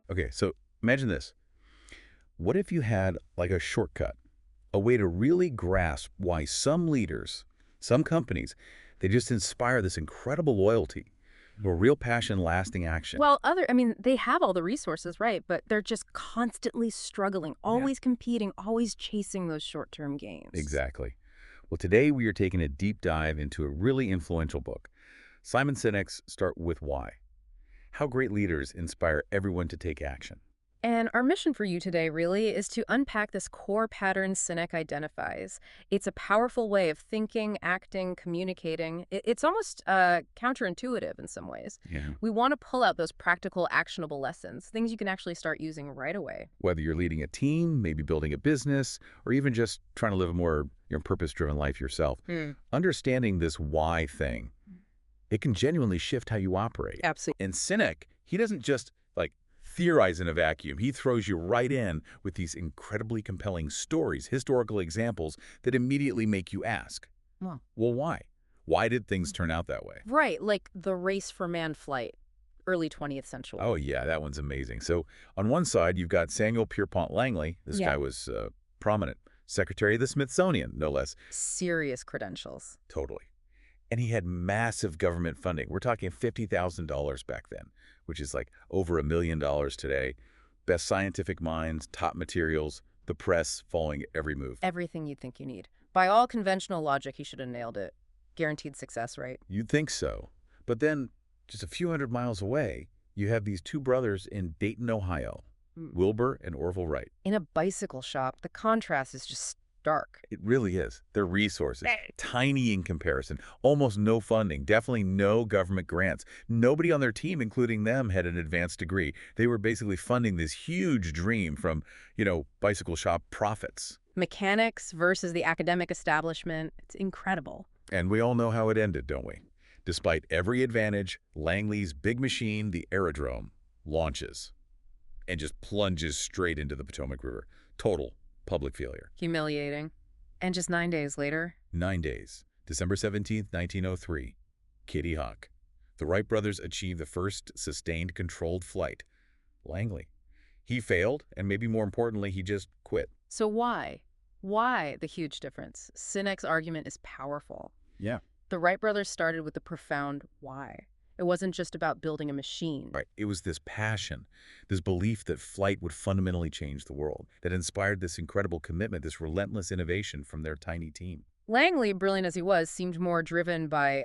Okay, so imagine this. What if you had like a shortcut, a way to really grasp why some leaders, some companies, they just inspire this incredible loyalty or real passion, lasting action? Well, I mean, they have all the resources, right? But they're just constantly struggling, Yeah, always competing, always chasing those short-term gains. exactly. Well, today we are taking a deep dive into a really influential book. Simon Sinek's Start With Why. How great leaders inspire everyone to take action. And our mission for you today really is to unpack this core pattern Sinek identifies. It's a powerful way of thinking, acting, communicating. It's almost counterintuitive in some ways. Yeah. We want to pull out those practical, actionable lessons, things you can actually start using right away. Whether you're leading a team, maybe building a business, or even just trying to live a more purpose-driven life yourself, Hmm. understanding this why thing, it can genuinely shift how you operate. Absolutely. And Sinek, he doesn't just like theorize in a vacuum. He throws you right in with these incredibly compelling stories, historical examples that immediately make you ask, Well, well, why? Why did things turn out that way? right, like the race for man flight, early 20th century. Oh, yeah, that one's amazing. So on one side, you've got Samuel Pierpont Langley. This Yeah. guy was prominent. Secretary of the Smithsonian, no less. Serious credentials. Totally. And he had massive government funding. We're talking $50,000 back then, which is like over $1 million today. Best scientific minds, top materials, the press following every move. Everything you'd think you need. By all conventional logic, he should have nailed it. Guaranteed success, right? You'd think so. But then, just a few hundred miles away, you have these two brothers in Dayton, Ohio, Mm. Wilbur and Orville Wright. In a bicycle shop, the contrast is just stark. It really is. Their resources, tiny in comparison, almost no funding, definitely no government grants. Nobody on their team, including them, had an advanced degree. They were basically funding this huge dream from, bicycle shop profits. Mechanics versus the academic establishment. It's incredible. And we all know how it ended, don't we? Despite every advantage, Langley's big machine, the aerodrome, launches and just plunges straight into the Potomac River. Total public failure. Humiliating. And just 9 days later, 9 days, December 17th, 1903, Kitty Hawk. The Wright brothers achieved the first sustained controlled flight. Langley. He failed, and maybe more importantly, he just quit. so why? Why the huge difference? Sinek's argument is powerful. Yeah. The Wright brothers started with a profound why. It wasn't just about building a machine. Right. It was this passion, this belief that flight would fundamentally change the world, that inspired this incredible commitment, this relentless innovation from their tiny team. Langley, brilliant as he was, seemed more driven by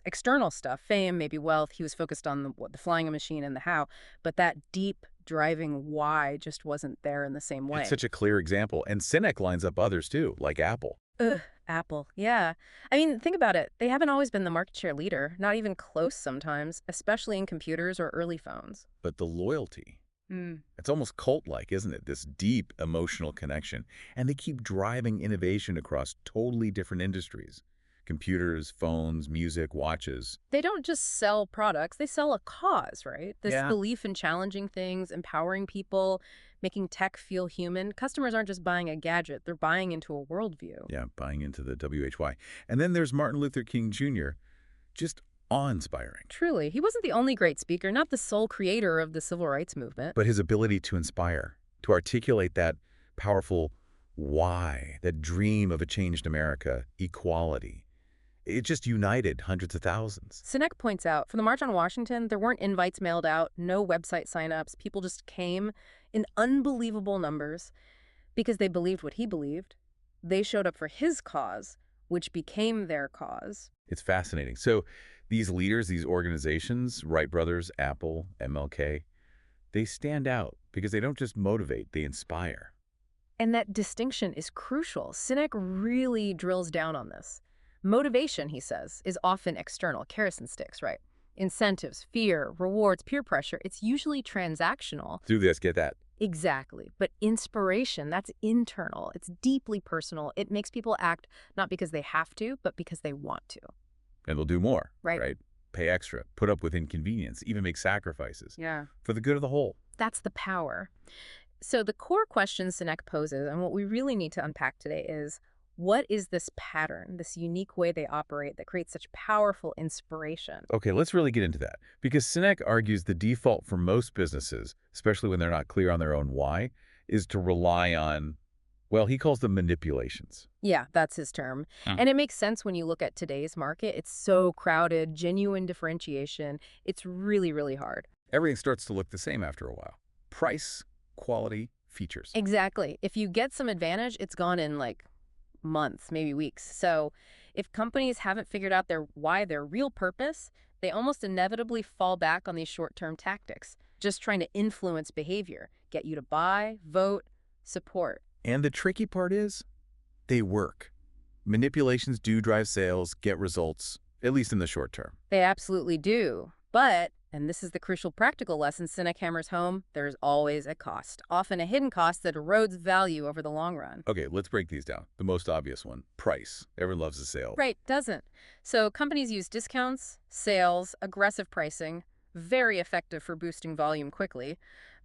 external stuff, fame, maybe wealth. He was focused on the flying a machine and the how, but that deep driving why just wasn't there in the same way. It's such a clear example. And Sinek lines up others too, like Apple. Ugh, Apple. Yeah. I mean, think about it. They haven't always been the market share leader, not even close sometimes, especially in computers or early phones. But the loyalty, Hmm. it's almost cult-like, isn't it? This deep emotional connection. And they keep driving innovation across totally different industries. Computers, phones, music, watches. They don't just sell products, they sell a cause, right? This Yeah. belief in challenging things, empowering people, making tech feel human. Customers aren't just buying a gadget, they're buying into a worldview. Yeah, buying into the WHY. And then there's Martin Luther King Jr., just awe-inspiring. Truly, he wasn't the only great speaker, not the sole creator of the civil rights movement. But his ability to inspire, to articulate that powerful why, that dream of a changed America, equality, it just united hundreds of thousands. Sinek points out, for the March on Washington, there weren't invites mailed out, no website signups. People just came in unbelievable numbers because they believed what he believed. They showed up for his cause, which became their cause. It's fascinating. So these leaders, these organizations, Wright brothers, Apple, MLK, they stand out because they don't just motivate, they inspire. And that distinction is crucial. Sinek really drills down on this. Motivation, he says, is often external, kerosene sticks, right? Incentives, fear, rewards, peer pressure, it's usually transactional. Do this, get that. Exactly. But inspiration, that's internal. It's deeply personal. It makes people act not because they have to, but because they want to. And they'll do more, Right. right? Pay extra, put up with inconvenience, even make sacrifices Yeah. for the good of the whole. That's the power. So the core question Sinek poses, and what we really need to unpack today is, What is this pattern, this unique way they operate that creates such powerful inspiration? Okay, let's really get into that. Because Sinek argues the default for most businesses, especially when they're not clear on their own why, is to rely on, well, he calls them manipulations. Yeah, that's his term. Hmm. And it makes sense when you look at today's market. It's so crowded, genuine differentiation. It's really, really hard. Everything starts to look the same after a while. Price, quality, features. Exactly. If you get some advantage, it's gone in like months, maybe weeks. So if companies haven't figured out their real purpose, they almost inevitably fall back on these short-term tactics, just trying to influence behavior, get you to buy, vote, support. And the tricky part is, they work. Manipulations do drive sales, get results, at least in the short term. They absolutely do. But, and this is the crucial practical lesson Sinek hammers home, there's always a cost, often a hidden cost that erodes value over the long run. Okay, let's break these down. The most obvious one, price. Everyone loves a sale. Right, doesn't. So companies use discounts, sales, aggressive pricing, very effective for boosting volume quickly,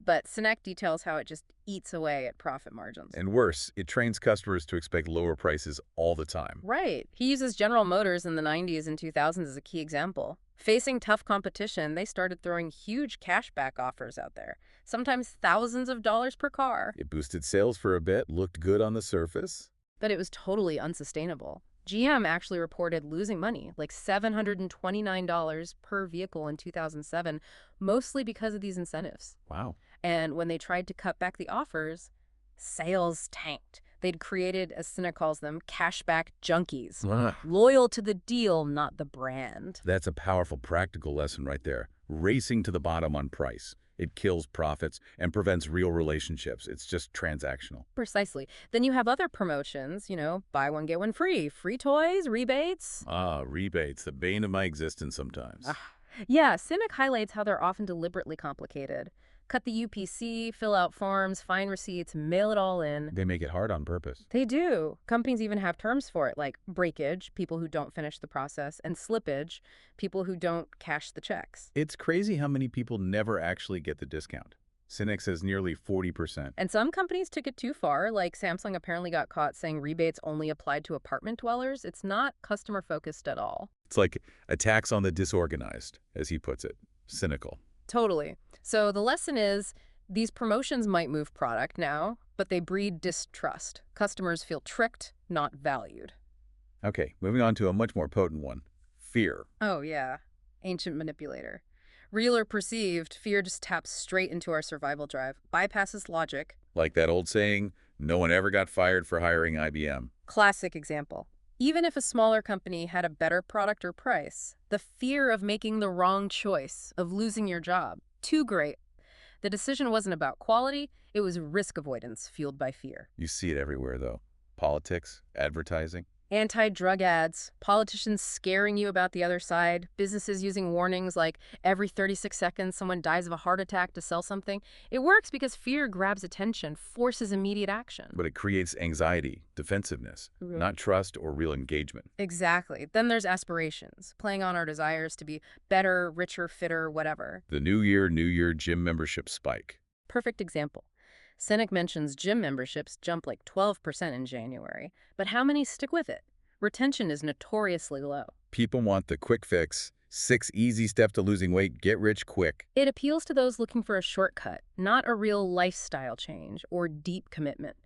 but Sinek details how it just eats away at profit margins. And worse, it trains customers to expect lower prices all the time. Right. He uses General Motors in the 90s and 2000s as a key example. Facing tough competition, they started throwing huge cashback offers out there, sometimes thousands of dollars per car. It boosted sales for a bit, looked good on the surface. But it was totally unsustainable. GM actually reported losing money, like $729 per vehicle in 2007, mostly because of these incentives. Wow. And when they tried to cut back the offers, sales tanked. They'd created, as Sinek calls them, cashback junkies. Ugh. Loyal to the deal, not the brand. That's a powerful practical lesson right there. Racing to the bottom on price. It kills profits and prevents real relationships. It's just transactional. Precisely. Then you have other promotions, buy one, get one free. Free toys, rebates. Ah, rebates, the bane of my existence sometimes. Yeah, Sinek highlights how they're often deliberately complicated. Cut the UPC, fill out forms, find receipts, mail it all in. They make it hard on purpose. They do. Companies even have terms for it, like breakage, people who don't finish the process, and slippage, people who don't cash the checks. It's crazy how many people never actually get the discount. Sinek says nearly 40%. And some companies took it too far, like Samsung apparently got caught saying rebates only applied to apartment dwellers. It's not customer-focused at all. It's like a tax on the disorganized, as he puts it. Cynical. Totally. So the lesson is, these promotions might move product now, but they breed distrust. Customers feel tricked, not valued. Okay, moving on to a much more potent one. Fear. Oh, yeah. Ancient manipulator. Real or perceived, fear just taps straight into our survival drive, bypasses logic. Like that old saying, no one ever got fired for hiring IBM. Classic example. Even if a smaller company had a better product or price, the fear of making the wrong choice, of losing your job, too great. The decision wasn't about quality, it was risk avoidance fueled by fear. You see it everywhere, though. Politics, advertising. Anti-drug ads, politicians scaring you about the other side, businesses using warnings like every 36 seconds someone dies of a heart attack to sell something. It works because fear grabs attention, forces immediate action. But it creates anxiety, defensiveness, not trust or real engagement. Exactly. Then there's aspirations, playing on our desires to be better, richer, fitter, whatever. The New Year gym membership spike. Perfect example. Sinek mentions gym memberships jump like 12% in January, but how many stick with it? Retention is notoriously low. People want the quick fix, 6 easy steps to losing weight, get rich quick. It appeals to those looking for a shortcut, not a real lifestyle change or deep commitment.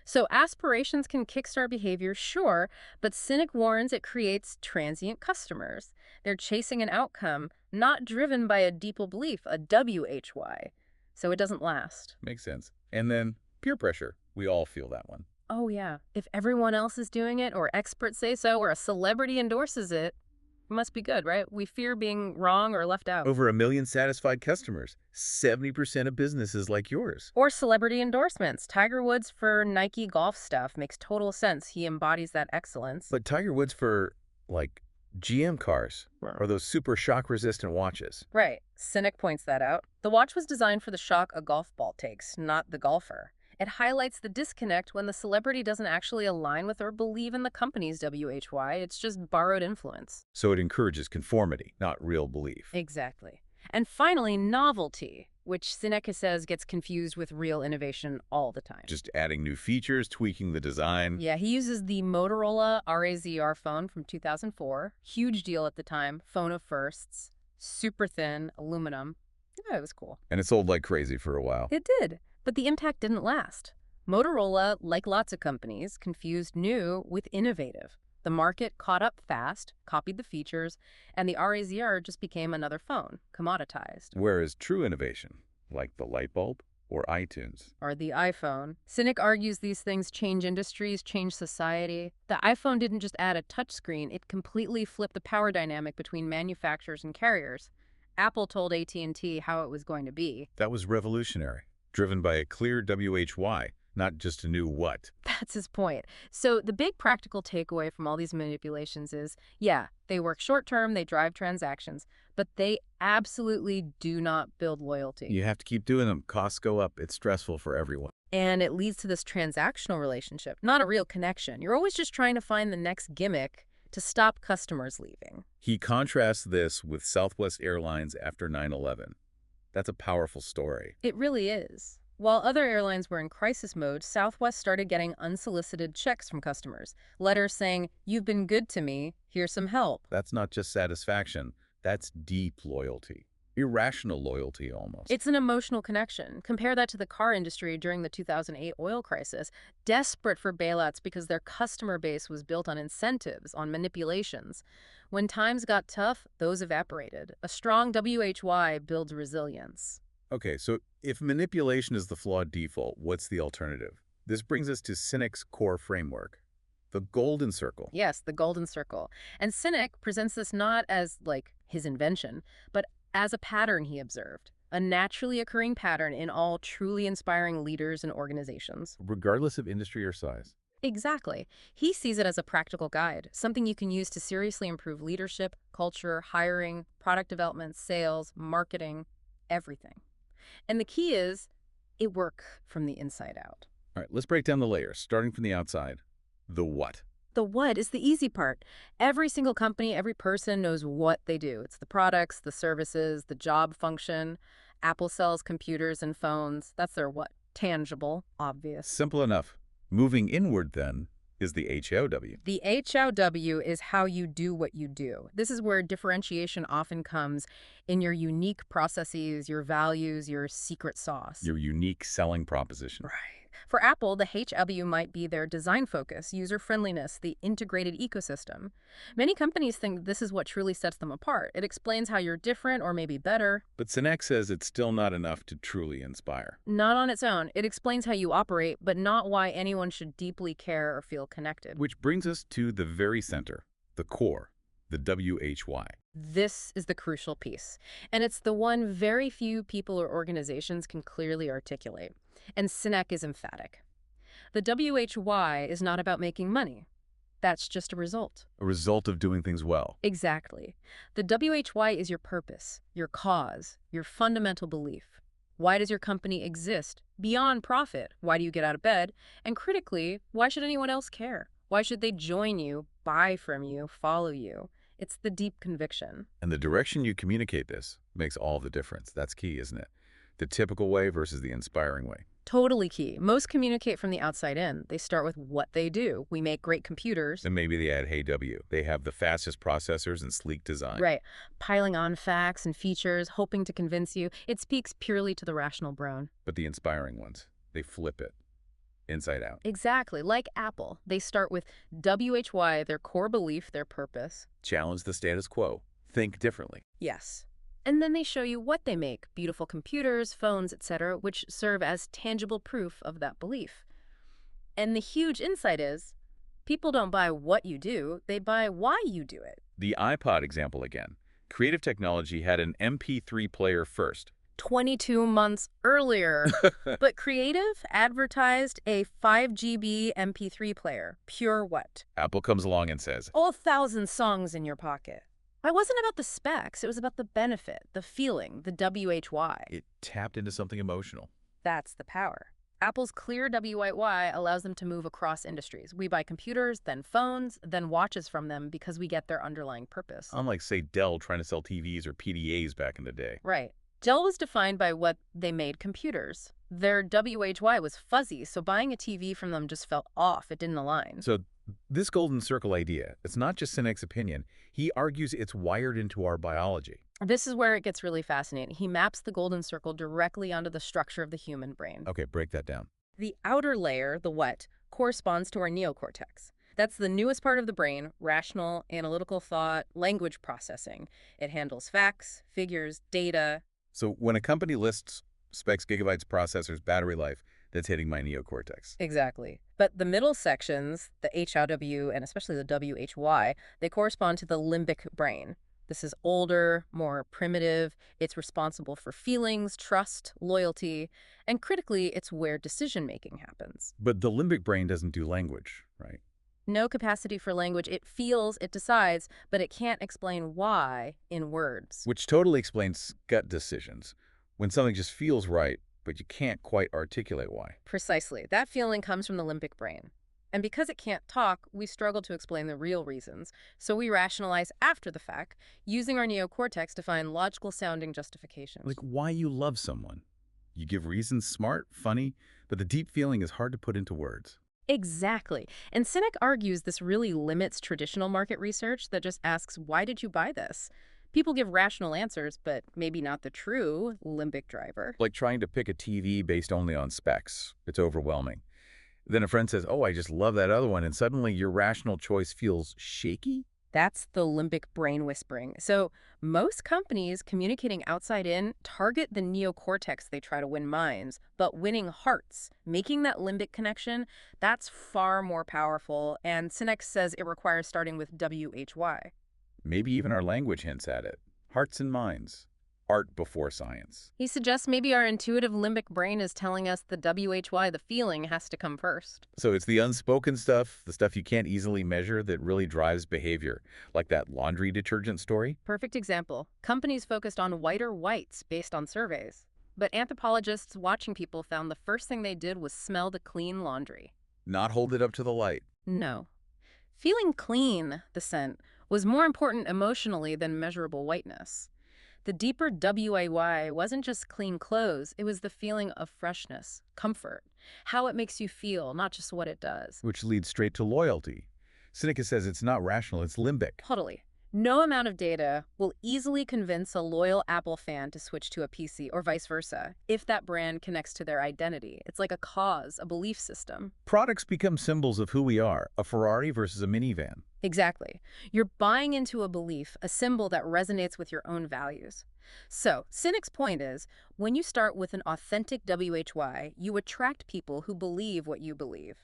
So aspirations can kickstart behavior, sure, but Sinek warns it creates transient customers. They're chasing an outcome, not driven by a deeper belief, a WHY. So it doesn't last. Makes sense. And then peer pressure. We all feel that one. Oh, yeah. If everyone else is doing it, or experts say so, or a celebrity endorses it, it must be good, right? We fear being wrong or left out. Over 1 million satisfied customers. 70% of businesses like yours. Or celebrity endorsements. Tiger Woods for Nike golf stuff makes total sense. He embodies that excellence. But Tiger Woods for, like, GM cars or those super shock-resistant watches. Right. Sinek points that out. The watch was designed for the shock a golf ball takes, not the golfer. It highlights the disconnect when the celebrity doesn't actually align with or believe in the company's WHY. It's just borrowed influence. So it encourages conformity, not real belief. Exactly. And finally, novelty, which Sinek says gets confused with real innovation all the time. Just adding new features, tweaking the design. Yeah, he uses the Motorola RAZR phone from 2004. Huge deal at the time. Phone of firsts. Super thin, aluminum. Yeah, it was cool. And it sold like crazy for a while. It did, but the impact didn't last. Motorola, like lots of companies, confused new with innovative. The market caught up fast, copied the features, and the RAZR just became another phone, commoditized. Whereas true innovation, like the light bulb or iTunes, Or the iPhone. Sinek argues these things change industries, change society. The iPhone didn't just add a touchscreen, it completely flipped the power dynamic between manufacturers and carriers. Apple told AT&T how it was going to be. that was revolutionary, driven by a clear WHY, not just a new what. That's his point. So the big practical takeaway from all these manipulations is, yeah, they work short-term, they drive transactions, but they absolutely do not build loyalty. You have to keep doing them. Costs go up. It's stressful for everyone. And it leads to this transactional relationship, not a real connection. You're always just trying to find the next gimmick to stop customers leaving. He contrasts this with Southwest Airlines after 9/11. That's a powerful story. It really is. While other airlines were in crisis mode, Southwest started getting unsolicited checks from customers. Letters saying, "You've been good to me, here's some help." That's not just satisfaction. That's deep loyalty. Irrational loyalty, almost. It's an emotional connection. Compare that to the car industry during the 2008 oil crisis, desperate for bailouts because their customer base was built on incentives, on manipulations. When times got tough, those evaporated. A strong WHY builds resilience. Okay, so if manipulation is the flawed default, what's the alternative? This brings us to Sinek's core framework, the golden circle. Yes, the golden circle. And Sinek presents this not as, like, his invention, but as a pattern he observed, a naturally occurring pattern in all truly inspiring leaders and organizations. Regardless of industry or size. Exactly. He sees it as a practical guide, something you can use to seriously improve leadership, culture, hiring, product development, sales, marketing, everything. And the key is, it works from the inside out. All right, let's break down the layers, starting from the outside. The what? The what is the easy part. Every single company, every person knows what they do. It's the products, the services, the job function. Apple sells computers and phones. That's their what? Tangible, obvious. Simple enough. Moving inward, then, is the HOW. The HOW is how you do what you do. This is where differentiation often comes in your unique processes, your values, your secret sauce. Your unique selling proposition. Right. For Apple, the HW might be their design focus, user-friendliness, the integrated ecosystem. Many companies think this is what truly sets them apart. It explains how you're different or maybe better. But Sinek says it's still not enough to truly inspire. Not on its own. It explains how you operate, but not why anyone should deeply care or feel connected. Which brings us to the very center, the core, the WHY. This is the crucial piece, and it's the one very few people or organizations can clearly articulate. And Sinek is emphatic. The WHY is not about making money. That's just a result. A result of doing things well. Exactly. The WHY is your purpose, your cause, your fundamental belief. Why does your company exist? Beyond profit, why do you get out of bed? And critically, why should anyone else care? Why should they join you, buy from you, follow you? It's the deep conviction. And the direction you communicate this makes all the difference. That's key, isn't it? The typical way versus the inspiring way. Totally key. Most communicate from the outside in. They start with what they do. We make great computers. Then maybe they add Hey W. They have the fastest processors and sleek design. Right. Piling on facts and features, hoping to convince you. It speaks purely to the rational brain. But the inspiring ones, they flip it. Inside out. Exactly. Like Apple. They start with WHY, their core belief, their purpose. Challenge the status quo. Think differently. Yes. And then they show you what they make, beautiful computers, phones, etc., which serve as tangible proof of that belief. And the huge insight is, people don't buy what you do, they buy why you do it. The iPod example again. Creative technology had an MP3 player first. 22 months earlier. But Creative advertised a 5 GB MP3 player. Pure what? Apple comes along and says, All 1,000 songs in your pocket. It wasn't about the specs, it was about the benefit, the feeling, the WHY. it tapped into something emotional. That's the power. Apple's clear WYY allows them to move across industries. We buy computers, then phones, then watches from them because we get their underlying purpose. Unlike, say, Dell trying to sell TVs or PDAs back in the day. Right. Dell was defined by what they made computers. Their WHY was fuzzy, so buying a TV from them just felt off. It didn't align. So this golden circle idea, it's not just Sinek's opinion. He argues it's wired into our biology. This is where it gets really fascinating. He maps the golden circle directly onto the structure of the human brain. Okay, break that down. The outer layer, the what, corresponds to our neocortex. That's the newest part of the brain, rational, analytical thought, language processing. It handles facts, figures, data. So when a company lists specs, gigabytes, processors, battery life, that's hitting my neocortex. Exactly. But the middle sections, the HRW and especially the WHY, they correspond to the limbic brain. This is older, more primitive. It's responsible for feelings, trust, loyalty, and critically, it's where decision-making happens. But the limbic brain doesn't do language, right? No capacity for language. It feels, it decides, but it can't explain why in words. Which totally explains gut decisions. When something just feels right, but you can't quite articulate why. Precisely. That feeling comes from the limbic brain. And because it can't talk, we struggle to explain the real reasons. So we rationalize after the fact, using our neocortex to find logical-sounding justifications. Like why you love someone. You give reasons, smart, funny, but the deep feeling is hard to put into words. Exactly. And Sinek argues this really limits traditional market research that just asks, why did you buy this? People give rational answers, but maybe not the true limbic driver. Like trying to pick a TV based only on specs. It's overwhelming. Then a friend says, oh, I just love that other one, and suddenly your rational choice feels shaky? That's the limbic brain whispering. So most companies communicating outside in target the neocortex. They try to win minds, but winning hearts, making that limbic connection, that's far more powerful. And Sinek says it requires starting with WHY. Maybe even our language hints at it. Hearts and minds. Art before science. He suggests maybe our intuitive limbic brain is telling us the WHY, the feeling, has to come first. So it's the unspoken stuff, the stuff you can't easily measure that really drives behavior, like that laundry detergent story. Perfect example. Companies focused on whiter whites based on surveys. But anthropologists watching people found the first thing they did was smell the clean laundry. Not hold it up to the light. No. Feeling clean, the scent, was more important emotionally than measurable whiteness. The deeper WAY wasn't just clean clothes, it was the feeling of freshness, comfort, how it makes you feel, not just what it does. Which leads straight to loyalty. Sinek says it's not rational, it's limbic. Totally. No amount of data will easily convince a loyal Apple fan to switch to a PC or vice versa if that brand connects to their identity. It's like a cause, a belief system. Products become symbols of who we are, a Ferrari versus a minivan. Exactly. You're buying into a belief, a symbol that resonates with your own values. So, Sinek's point is, when you start with an authentic WHY, you attract people who believe what you believe.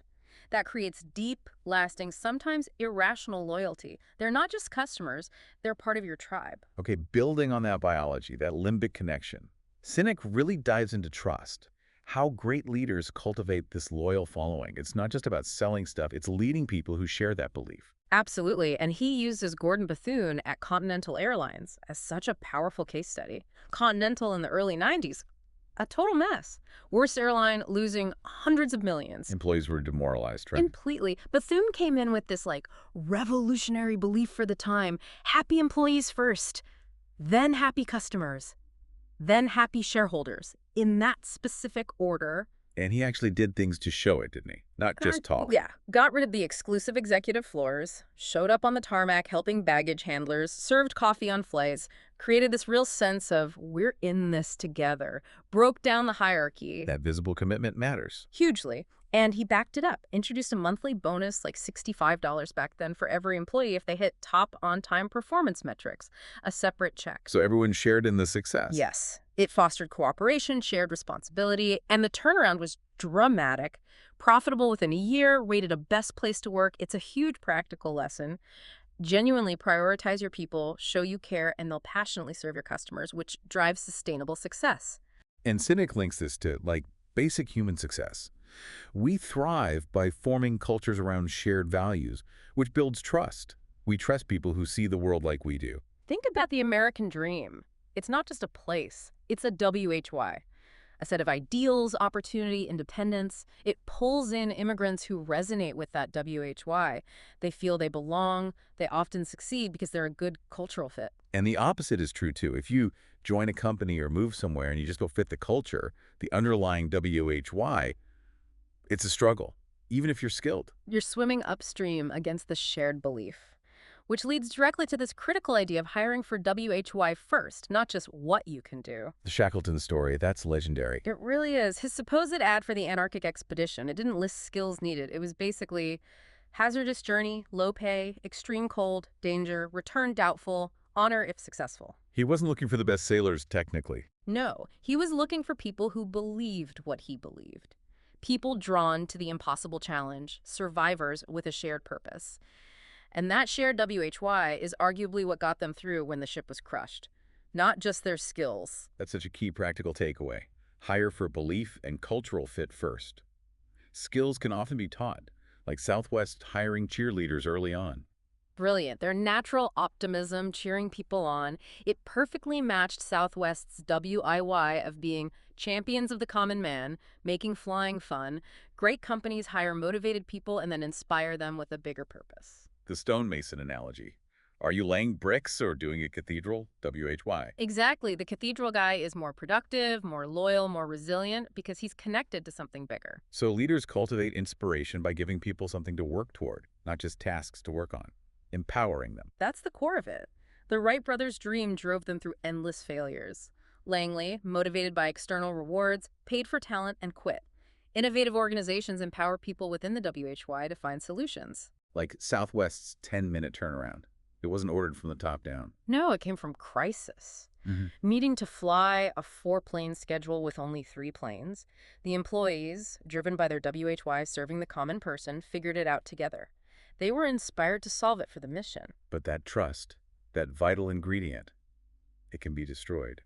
That creates deep, lasting, sometimes irrational loyalty. They're not just customers, they're part of your tribe. Okay, building on that biology, that limbic connection, Sinek really dives into trust. How great leaders cultivate this loyal following. It's not just about selling stuff, it's leading people who share that belief. Absolutely, and he uses Gordon Bethune at Continental Airlines as such a powerful case study. Continental in the early 90s, a total mess. Worst airline, losing hundreds of millions. Employees were demoralized, right? Completely. Bethune came in with this, revolutionary belief for the time. Happy employees first, then happy customers, then happy shareholders, in that specific order. And he actually did things to show it, didn't he? Not just talk. Yeah. Got rid of the exclusive executive floors, showed up on the tarmac helping baggage handlers, served coffee on flights, created this real sense of we're in this together, broke down the hierarchy. That visible commitment matters. Hugely. And he backed it up, introduced a monthly bonus, like $65 back then, for every employee if they hit top on-time performance metrics, a separate check. So everyone shared in the success. Yes. It fostered cooperation, shared responsibility, and the turnaround was dramatic. Profitable within a year, rated a best place to work. It's a huge practical lesson. Genuinely prioritize your people, show you care, and they'll passionately serve your customers, which drives sustainable success. And Sinek links this to, basic human success. We thrive by forming cultures around shared values, which builds trust. We trust people who see the world like we do. Think about the American dream. It's not just a place, it's a WHY. a set of ideals, opportunity, independence. It pulls in immigrants who resonate with that WHY. They feel they belong. They often succeed because they're a good cultural fit. And the opposite is true, too. If you join a company or move somewhere and you just don't fit the culture, the underlying WHY, it's a struggle, even if you're skilled. You're swimming upstream against the shared belief, which leads directly to this critical idea of hiring for WHY first, not just what you can do. The Shackleton story, that's legendary. It really is. His supposed ad for the Antarctic expedition, it didn't list skills needed. It was basically hazardous journey, low pay, extreme cold, danger, return doubtful, honor if successful. He wasn't looking for the best sailors, technically. No, he was looking for people who believed what he believed. People drawn to the impossible challenge, survivors with a shared purpose. And that shared WHY is arguably what got them through when the ship was crushed. Not just their skills. That's such a key practical takeaway. Hire for belief and cultural fit first. Skills can often be taught, like Southwest hiring cheerleaders early on. Brilliant. Their natural optimism, cheering people on, it perfectly matched Southwest's WIY of being champions of the common man, making flying fun. Great companies hire motivated people and then inspire them with a bigger purpose. The stonemason analogy. Are you laying bricks or doing a cathedral? WHY. Exactly. The cathedral guy is more productive, more loyal, more resilient because he's connected to something bigger. So leaders cultivate inspiration by giving people something to work toward, not just tasks to work on. Empowering them. That's the core of it. The Wright brothers' dream drove them through endless failures. Langley, motivated by external rewards, paid for talent and quit. Innovative organizations empower people within the WHY to find solutions. Like Southwest's 10-minute turnaround. It wasn't ordered from the top down. No, it came from crisis. Needing to fly a 4-plane schedule with only 3 planes, the employees, driven by their WHY serving the common person, figured it out together. They were inspired to solve it for the mission. But that trust, that vital ingredient, it can be destroyed.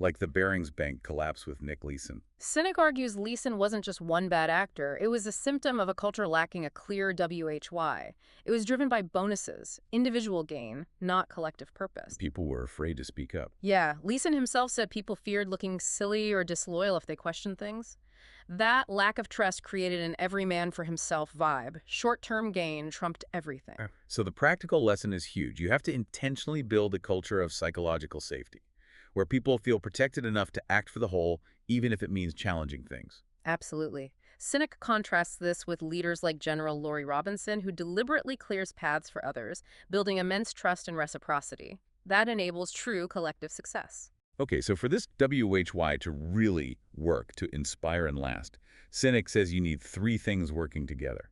Like the Barings Bank collapse with Nick Leeson. Sinek argues Leeson wasn't just one bad actor. It was a symptom of a culture lacking a clear WHY. It was driven by bonuses, individual gain, not collective purpose. People were afraid to speak up. Yeah, Leeson himself said people feared looking silly or disloyal if they questioned things. That lack of trust created an every man for himself vibe. Short-term gain trumped everything. So the practical lesson is huge. You have to intentionally build a culture of psychological safety, where people feel protected enough to act for the whole, even if it means challenging things. Absolutely. Sinek contrasts this with leaders like General Laurie Robinson, who deliberately clears paths for others, building immense trust and reciprocity. That enables true collective success. Okay, so for this WHY to really work, to inspire and last, Sinek says you need 3 things working together: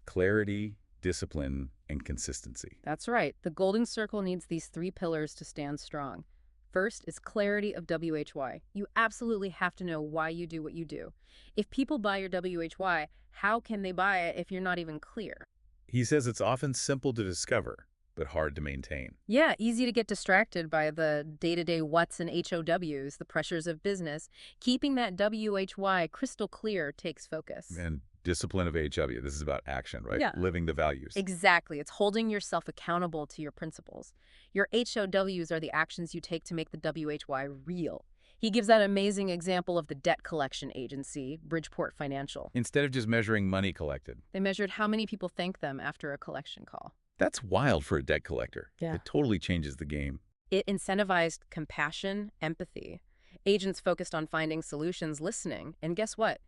clarity, discipline, and consistency. That's right. The golden circle needs these 3 pillars to stand strong. First is clarity of WHY. You absolutely have to know why you do what you do. If people buy your WHY, how can they buy it if you're not even clear? He says it's often simple to discover, but hard to maintain. Yeah, easy to get distracted by the day-to-day whats and HOWs, the pressures of business. Keeping that WHY crystal clear takes focus. And discipline of HW, this is about action, right? Yeah. Living the values. Exactly. It's holding yourself accountable to your principles. Your HOWs are the actions you take to make the WHY real. He gives that amazing example of the debt collection agency, Bridgeport Financial. Instead of just measuring money collected. They measured how many people thanked them after a collection call. That's wild for a debt collector. Yeah. It totally changes the game. It incentivized compassion, empathy. Agents focused on finding solutions, listening, and guess what?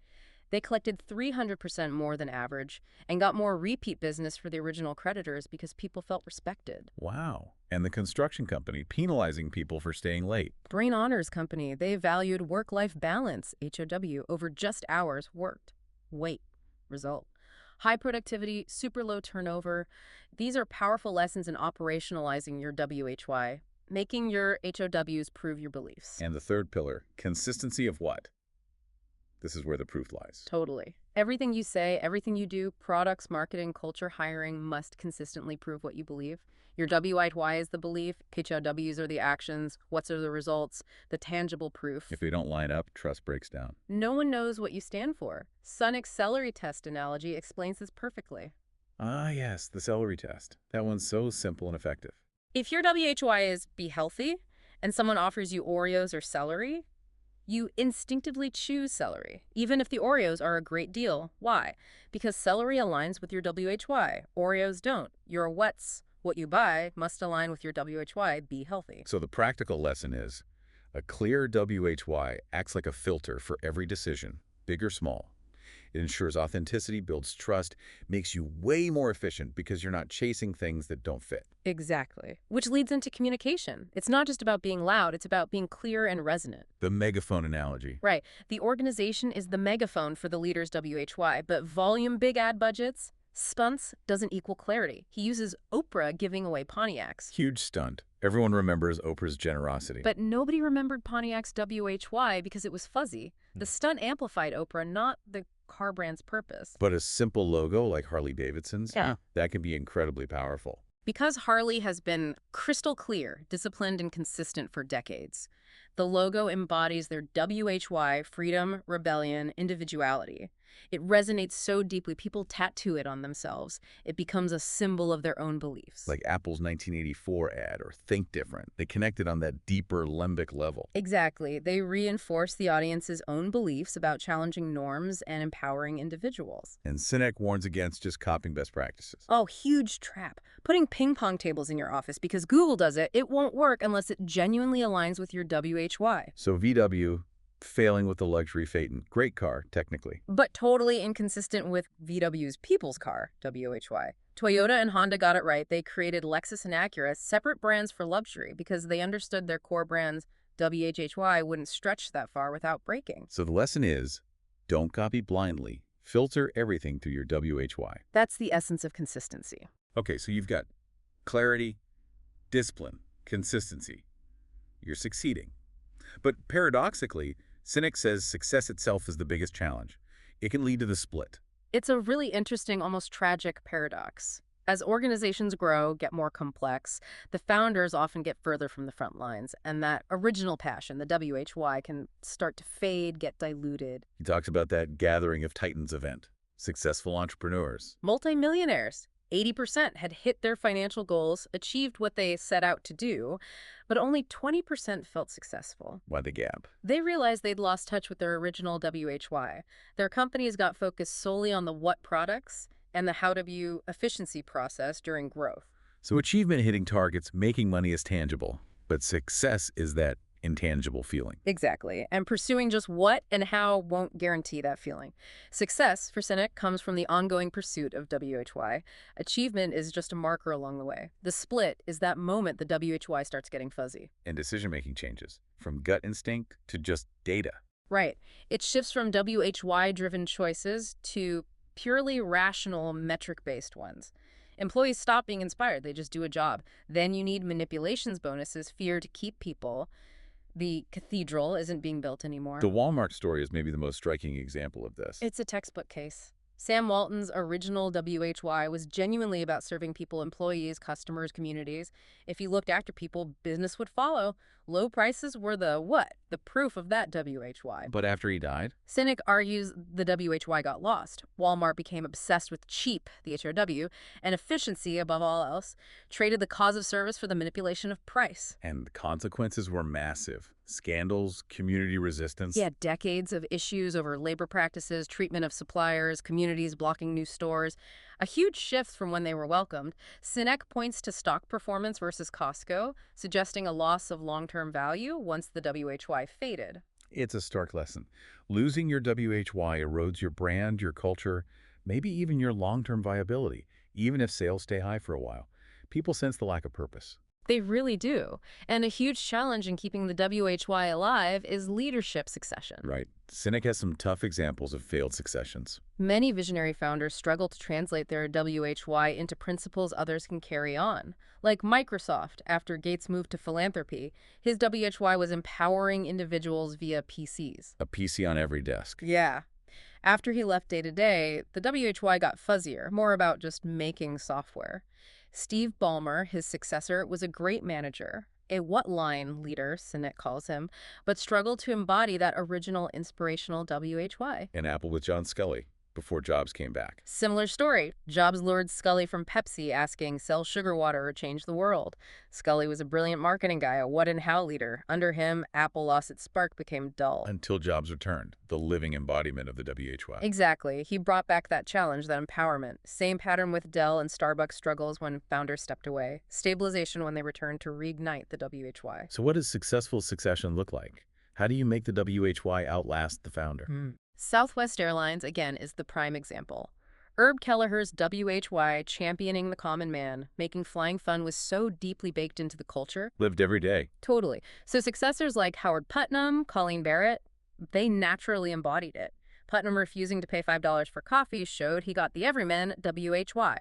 They collected 300% more than average and got more repeat business for the original creditors because people felt respected. Wow. And the construction company penalizing people for staying late. Brain Honors Company, they valued work-life balance, HOW, over just hours worked. Wait, result. High productivity, super low turnover. These are powerful lessons in operationalizing your WHY, making your HOWs prove your beliefs. And the third pillar, consistency of what? This is where the proof lies. Totally. Everything you say, everything you do, products, marketing, culture, hiring, must consistently prove what you believe. Your WHY is the belief, HOWs are the actions, what's are the results, the tangible proof. If they don't line up, trust breaks down. No one knows what you stand for. Sinek's celery test analogy explains this perfectly. Ah, yes, the celery test. That one's so simple and effective. If your WHY is be healthy, and someone offers you Oreos or celery, You instinctively choose celery, even if the Oreos are a great deal. Why? Because celery aligns with your WHY. Oreos don't. Your what's what you buy must align with your WHY. Be healthy. So the practical lesson is, a clear WHY acts like a filter for every decision, big or small. It ensures authenticity, builds trust, makes you way more efficient because you're not chasing things that don't fit. Exactly. Which leads into communication. It's not just about being loud, it's about being clear and resonant. The megaphone analogy. Right. The organization is the megaphone for the leader's WHY, but volume big ad budgets, stunts doesn't equal clarity. He uses Oprah giving away Pontiacs. Huge stunt. Everyone remembers Oprah's generosity. But nobody remembered Pontiac's WHY because it was fuzzy. The stunt amplified Oprah, not the car brand's purpose. But a simple logo like Harley-Davidson's, Yeah. that can be incredibly powerful. Because Harley has been crystal clear, disciplined, and consistent for decades, the logo embodies their WHY, freedom, rebellion, individuality. It resonates so deeply, people tattoo it on themselves. It becomes a symbol of their own beliefs. Like Apple's 1984 ad or Think Different. They connected on that deeper limbic level. Exactly. They reinforce the audience's own beliefs about challenging norms and empowering individuals. And Sinek warns against just copying best practices. Oh, huge trap. Putting ping pong tables in your office because Google does it, it won't work unless it genuinely aligns with your WHY. So VW, failing with the luxury Phaeton. Great car, technically. But totally inconsistent with VW's people's car, WHY. Toyota and Honda got it right. They created Lexus and Acura, separate brands for luxury, because they understood their core brands, WHY, wouldn't stretch that far without breaking. So the lesson is, don't copy blindly. Filter everything through your WHY. That's the essence of consistency. Okay, so you've got clarity, discipline, consistency. You're succeeding. But paradoxically, Sinek says success itself is the biggest challenge. It can lead to the split. It's a really interesting, almost tragic paradox. As organizations grow, get more complex, the founders often get further from the front lines, and that original passion, the WHY, can start to fade, get diluted. He talks about that gathering of titans event. Successful entrepreneurs. Multimillionaires. 80% had hit their financial goals, achieved what they set out to do, but only 20% felt successful. Why the gap? They realized they'd lost touch with their original WHY. Their companies got focused solely on the what products and the how-to efficiency process during growth. So achievement hitting targets, making money is tangible, but success is that intangible feeling. Exactly. And pursuing just what and how won't guarantee that feeling. Success, for Sinek, comes from the ongoing pursuit of WHY. Achievement is just a marker along the way. The split is that moment the WHY starts getting fuzzy. And decision-making changes, from gut instinct to just data. Right. It shifts from WHY-driven choices to purely rational, metric-based ones. Employees stop being inspired. They just do a job. Then you need manipulations bonuses, fear to keep people. The cathedral isn't being built anymore. The Walmart story is maybe the most striking example of this. It's a textbook case. Sam Walton's original WHY was genuinely about serving people, employees, customers, communities. If he looked after people, business would follow. Low prices were the what? The proof of that WHY. But after he died? Sinek argues the WHY got lost. Walmart became obsessed with cheap, the HRW, and efficiency above all else, traded the cause of service for the manipulation of price. And the consequences were massive. Scandals, community resistance. Yeah, decades of issues over labor practices, treatment of suppliers, communities blocking new stores. A huge shift from when they were welcomed. Sinek points to stock performance versus Costco, suggesting a loss of long-term value once the WHY faded. It's a stark lesson. Losing your WHY erodes your brand, your culture, maybe even your long-term viability, even if sales stay high for a while. People sense the lack of purpose. They really do. And a huge challenge in keeping the WHY alive is leadership succession. Right. Sinek has some tough examples of failed successions. Many visionary founders struggle to translate their WHY into principles others can carry on. Like Microsoft, after Gates moved to philanthropy, his WHY was empowering individuals via PCs. A PC on every desk. Yeah. After he left day-to-day, the WHY got fuzzier, more about just making software. Steve Ballmer, his successor, was a great manager, a what-line leader, Sinek calls him, but struggled to embody that original inspirational WHY. And Apple with John Scully. before Jobs came back. Similar story. Jobs lured Scully from Pepsi, asking, sell sugar water or change the world. Scully was a brilliant marketing guy, a what and how leader. Under him, Apple lost its spark, became dull. Until Jobs returned, the living embodiment of the WHY. Exactly. He brought back that challenge, that empowerment. Same pattern with Dell and Starbucks struggles when founders stepped away. Stabilization when they returned to reignite the WHY. So what does successful succession look like? How do you make the WHY outlast the founder? Southwest Airlines, again, is the prime example. Herb Kelleher's WHY, championing the common man, making flying fun, was so deeply baked into the culture. Lived every day. Totally. So successors like Howard Putnam, Colleen Barrett, they naturally embodied it. Putnam refusing to pay $5 for coffee showed he got the everyman WHY.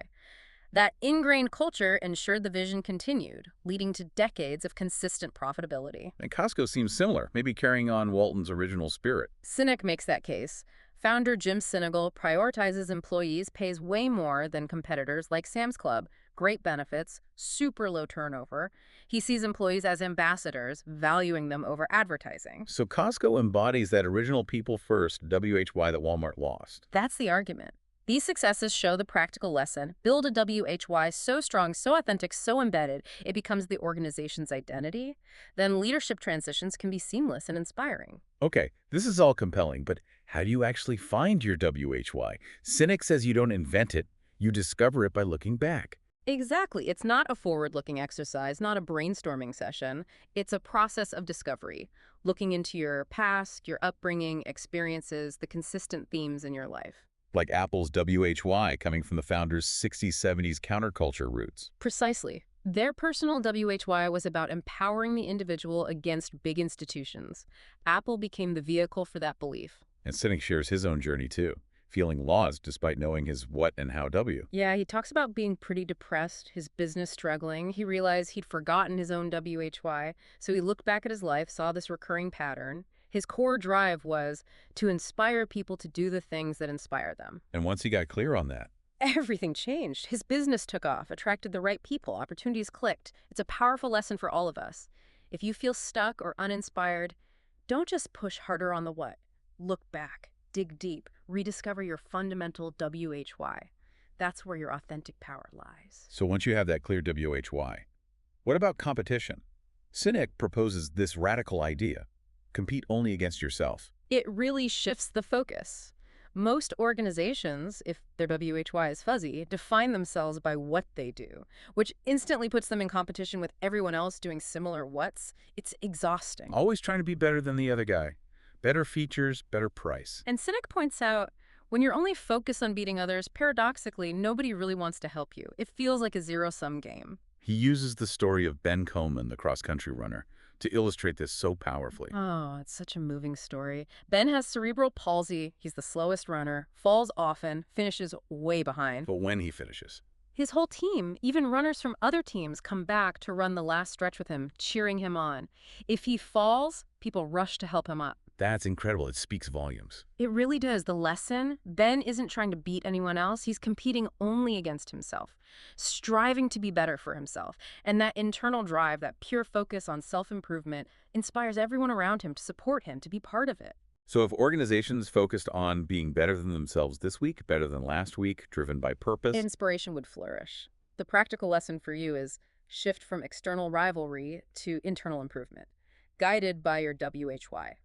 That ingrained culture ensured the vision continued, leading to decades of consistent profitability. And Costco seems similar, maybe carrying on Walton's original spirit. Sinek makes that case. Founder Jim Sinek prioritizes employees, pays way more than competitors like Sam's Club, great benefits, super low turnover. He sees employees as ambassadors, valuing them over advertising. So Costco embodies that original people first WHY that Walmart lost. That's the argument. These successes show the practical lesson. Build a WHY so strong, so authentic, so embedded, it becomes the organization's identity. Then leadership transitions can be seamless and inspiring. Okay, this is all compelling, but how do you actually find your WHY? Sinek says you don't invent it, you discover it by looking back. Exactly. It's not a forward-looking exercise, not a brainstorming session. It's a process of discovery, looking into your past, your upbringing, experiences, the consistent themes in your life. Like Apple's WHY coming from the founder's 60s, 70s counterculture roots. Precisely. Their personal WHY was about empowering the individual against big institutions. Apple became the vehicle for that belief. And Sinek shares his own journey too, feeling lost despite knowing his what and how W. Yeah, he talks about being pretty depressed, his business struggling. He realized he'd forgotten his own WHY, so he looked back at his life, saw this recurring pattern. His core drive was to inspire people to do the things that inspire them. And once he got clear on that, Everything changed. His business took off, attracted the right people, opportunities clicked. It's a powerful lesson for all of us. If you feel stuck or uninspired, don't just push harder on the what. Look back, dig deep, rediscover your fundamental WHY. That's where your authentic power lies. so once you have that clear WHY, what about competition? Sinek proposes this radical idea: compete only against yourself. It really shifts the focus. Most organizations, if their WHY is fuzzy, define themselves by what they do, which instantly puts them in competition with everyone else doing similar whats. It's exhausting. Always trying to be better than the other guy. Better features, better price. And Sinek points out, when you're only focused on beating others, paradoxically, nobody really wants to help you. It feels like a zero-sum game. He uses the story of Ben Coleman, the cross-country runner, to illustrate this so powerfully. Oh, it's such a moving story. Ben has cerebral palsy. He's the slowest runner, falls often, finishes way behind. But when he finishes, His whole team, even runners from other teams, come back to run the last stretch with him, cheering him on. If he falls, people rush to help him up. that's incredible. It speaks volumes. It really does. The lesson, Ben isn't trying to beat anyone else. He's competing only against himself, striving to be better for himself. And that internal drive, that pure focus on self-improvement, inspires everyone around him to support him, to be part of it. So if organizations focused on being better than themselves this week, better than last week, driven by purpose, Inspiration would flourish. The practical lesson for you is shift from external rivalry to internal improvement, guided by your WHY.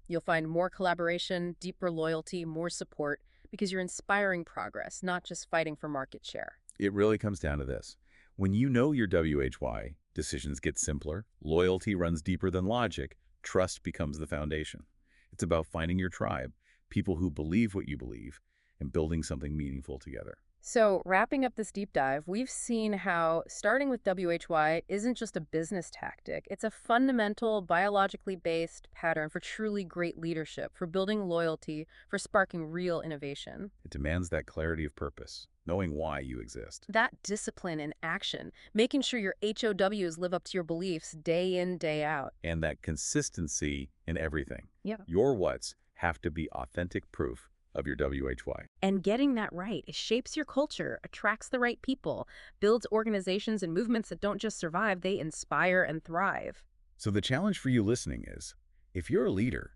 You'll find more collaboration, deeper loyalty, more support, because you're inspiring progress, not just fighting for market share. it really comes down to this. When you know your WHY, decisions get simpler, loyalty runs deeper than logic, trust becomes the foundation. It's about finding your tribe, people who believe what you believe, and building something meaningful together. So, wrapping up this deep dive, we've seen how starting with WHY isn't just a business tactic. It's a fundamental, biologically based pattern for truly great leadership, for building loyalty, for sparking real innovation. It demands that clarity of purpose, knowing why you exist. That discipline and action, making sure your HOWs live up to your beliefs day in, day out. And that consistency in everything. Yeah. Your whats have to be authentic proof of your WHY. And getting that right, it shapes your culture, attracts the right people, builds organizations and movements that don't just survive, they inspire and thrive. So the challenge for you listening is, if you're a leader,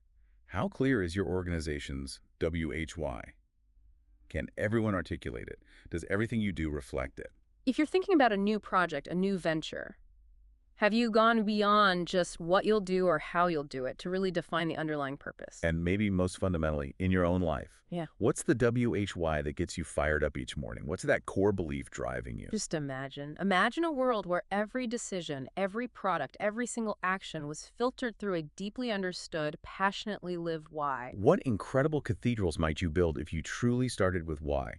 how clear is your organization's WHY? Can everyone articulate it? Does everything you do reflect it? If you're thinking about a new project, a new venture, have you gone beyond just what you'll do or how you'll do it to really define the underlying purpose? And maybe most fundamentally, in your own life, Yeah. what's the WHY that gets you fired up each morning? What's that core belief driving you? Just imagine. Imagine a world where every decision, every product, every single action was filtered through a deeply understood, passionately lived why. What incredible cathedrals might you build if you truly started with why?